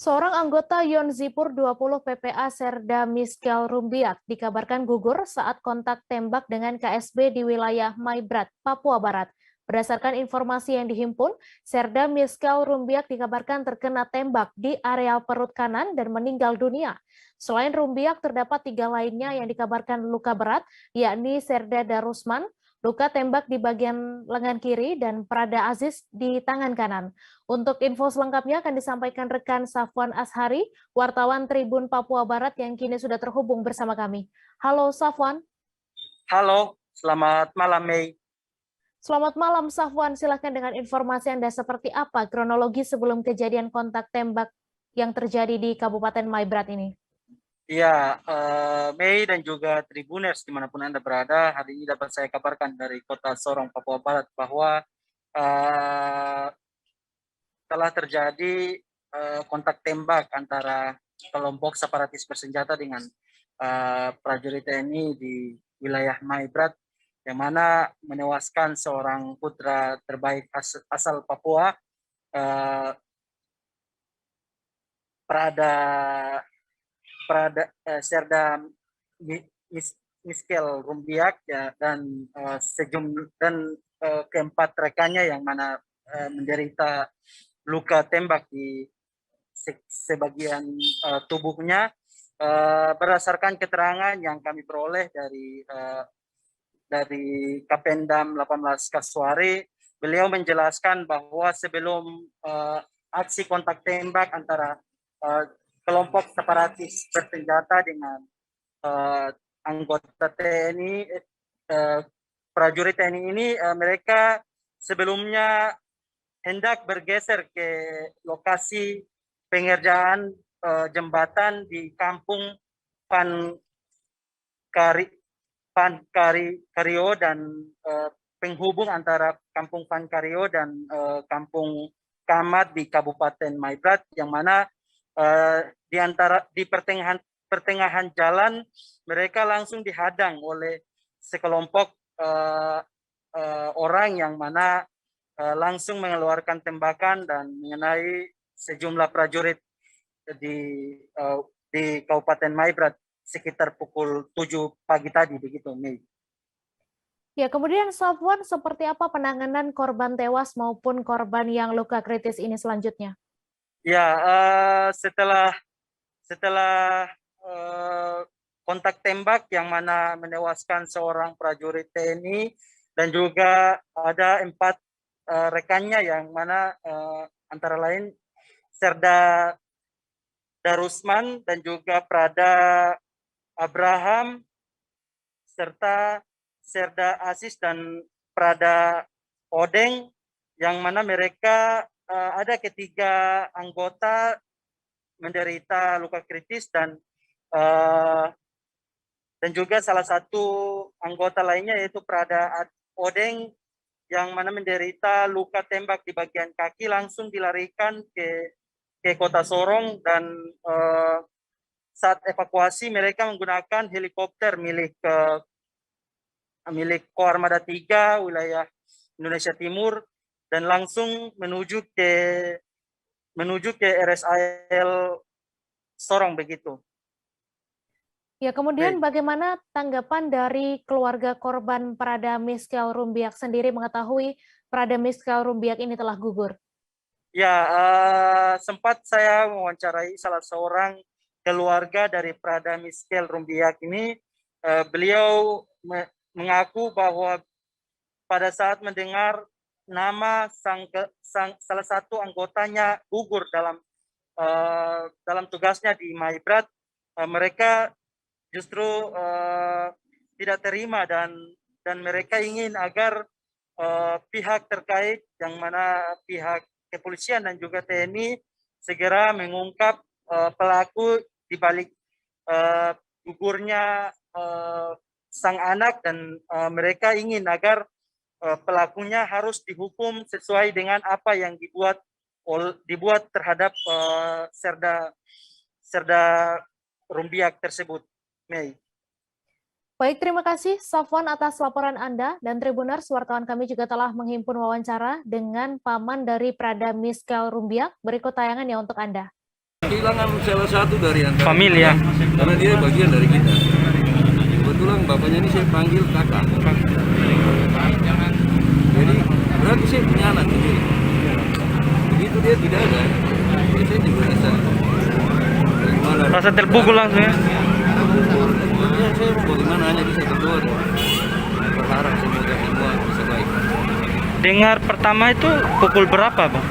Seorang anggota Yonzipur 20 PPA Serda Miskel Rumbiak dikabarkan gugur saat kontak tembak dengan KSB di wilayah Maibrat, Papua Barat. Berdasarkan informasi yang dihimpun, Serda Miskel Rumbiak dikabarkan terkena tembak di area perut kanan dan meninggal dunia. Selain Rumbiak, terdapat 3 lainnya yang dikabarkan luka berat, yakni Serda Darusman, luka tembak di bagian lengan kiri, dan Prada Aziz di tangan kanan. Untuk info selengkapnya akan disampaikan rekan Safwan Ashari, wartawan Tribun Papua Barat yang kini sudah terhubung bersama kami. Halo Safwan. Halo, selamat malam Mei. Selamat malam Safwan, silakan dengan informasi Anda seperti apa kronologi sebelum kejadian kontak tembak yang terjadi di Kabupaten Maibrat ini. Ya, Mei dan juga Tribuners dimanapun Anda berada, hari ini dapat saya kabarkan dari kota Sorong, Papua Barat bahwa uh, telah terjadi kontak tembak antara kelompok separatis bersenjata dengan prajurit TNI di wilayah Maibrat, yang mana menewaskan seorang putra terbaik asal Papua, uh, Prada Serda Miskel Rumbiak ya, dan keempat rekannya yang mana menderita luka tembak di sebagian tubuhnya. Berdasarkan keterangan yang kami peroleh dari Kapendam 18 Kasuari, beliau menjelaskan bahwa sebelum aksi kontak tembak antara uh, kelompok separatis bersenjata dengan anggota TNI, prajurit TNI ini, mereka sebelumnya hendak bergeser ke lokasi pengerjaan jembatan di kampung Pankario dan penghubung antara kampung Pankario dan kampung Kamat di Kabupaten Maibrat, yang mana di pertengahan jalan mereka langsung dihadang oleh sekelompok orang yang mana langsung mengeluarkan tembakan dan mengenai sejumlah prajurit di Kabupaten Maibrat sekitar pukul 7 pagi tadi, begitu Mei. Ya, kemudian Safwan, seperti apa penanganan korban tewas maupun korban yang luka kritis ini selanjutnya? Ya, setelah kontak tembak yang mana menewaskan seorang prajurit TNI dan juga ada 4 rekannya yang mana antara lain Serda Darusman dan juga Prada Abraham serta Serda Aziz dan Prada Odeng, yang mana mereka ada ketiga anggota menderita luka kritis dan juga salah satu anggota lainnya yaitu Prada Odeng yang mana menderita luka tembak di bagian kaki, langsung dilarikan ke kota Sorong, dan saat evakuasi mereka menggunakan helikopter milik Koarmada 3 wilayah Indonesia Timur dan langsung menuju ke RSAL Sorong, begitu. Ya, kemudian bagaimana tanggapan dari keluarga korban Prada Miskel Rumbiak sendiri mengetahui Prada Miskel Rumbiak ini telah gugur? Ya, sempat saya mewawancarai salah seorang keluarga dari Prada Miskel Rumbiak ini. Beliau mengaku bahwa pada saat mendengar nama salah satu anggotanya gugur dalam tugasnya di Maibrat, mereka justru tidak terima, dan mereka ingin agar pihak terkait yang mana pihak kepolisian dan juga TNI segera mengungkap pelaku di balik gugurnya sang anak, dan mereka ingin agar pelakunya harus dihukum sesuai dengan apa yang dibuat terhadap Serda Rumbiak tersebut, Mei. Baik, terima kasih Safwan atas laporan Anda, dan Tribuners, wartawan kami juga telah menghimpun wawancara dengan paman dari Prada Miskel Rumbiak. Berikut tayangan ya untuk Anda. Kehilangan salah satu dari antara Familia. karena dia bagian dari kita. Kebetulan bapaknya ini saya panggil kakak. Jadi berarti saya punya anak sendiri. Begitu dia tidak ada, ya saya juga rasa bagaimana. Rasa terpukul langsung ya. Ya saya mau bagaimana hanya bisa berdoa dan berharap semoga semua bisa baik. Dengar pertama itu pukul berapa, Bang?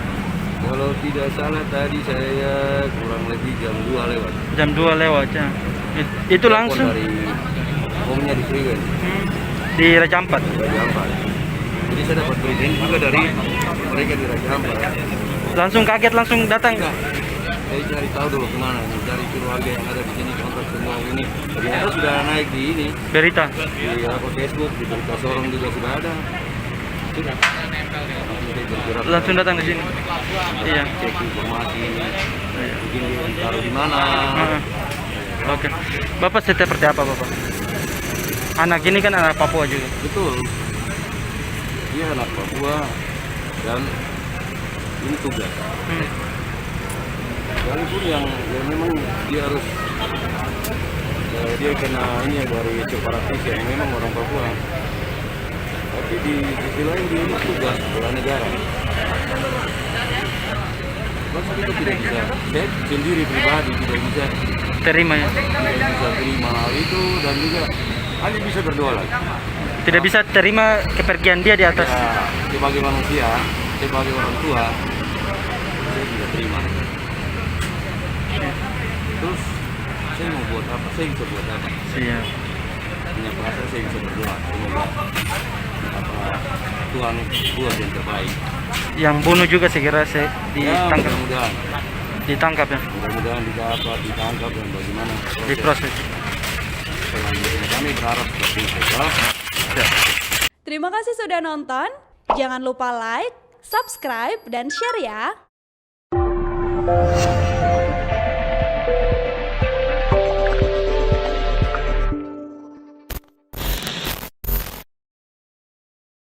Kalau tidak salah tadi saya kurang lebih jam 2 lewat. Jam 2 lewat ya. Itu Telepon langsung dari omnya di Freeway, di Raja Ampat. Raja Ampat. Jadi saya dapat berita juga dari mereka di Raja Ampat. Langsung kaget, langsung datang. Enggak, saya cari tahu dulu kemana, cari keluarga yang ada di sini, kontak semua ini. Ternyata sudah naik di ini, Berita. di Facebook, di berita Sorong juga sudah ada. Sudah. Langsung datang ke sini. Iya. Cek informasi, mungkin dia ditaruh di mana. Oke. Bapak seperti apa, Bapak? Anak ini kan anak Papua juga. Betul. Dia anak Papua dan ini tugas. Walaupun yang memang dia harus dia kena ini ya dari separatis yang memang orang Papua. Tapi di sisi lain dia ini tugas bela negara. Masa kita tidak bisa, saya sendiri pribadi tidak bisa Terima ya. terima hal itu dan juga hanya bisa berdoa lagi. Tidak bisa terima kepergian dia di atas. Ya, sebagai manusia, sebagai orang tua, saya tidak terima. Terus saya mau buat apa? Saya bisa buat apa? Siap. Hanya perasaan saya bisa berdoa. Semoga Tuhan buat yang terbaik. Yang bunuh juga segera Ya, ditangkap. mudah-mudahan. Ditangkap ya. Mudah-mudahan ditangkap dan bagaimana Diproses. selanjutnya. Kami berharap seperti itu. Siap. Terima kasih sudah nonton. Jangan lupa like, subscribe, dan share ya.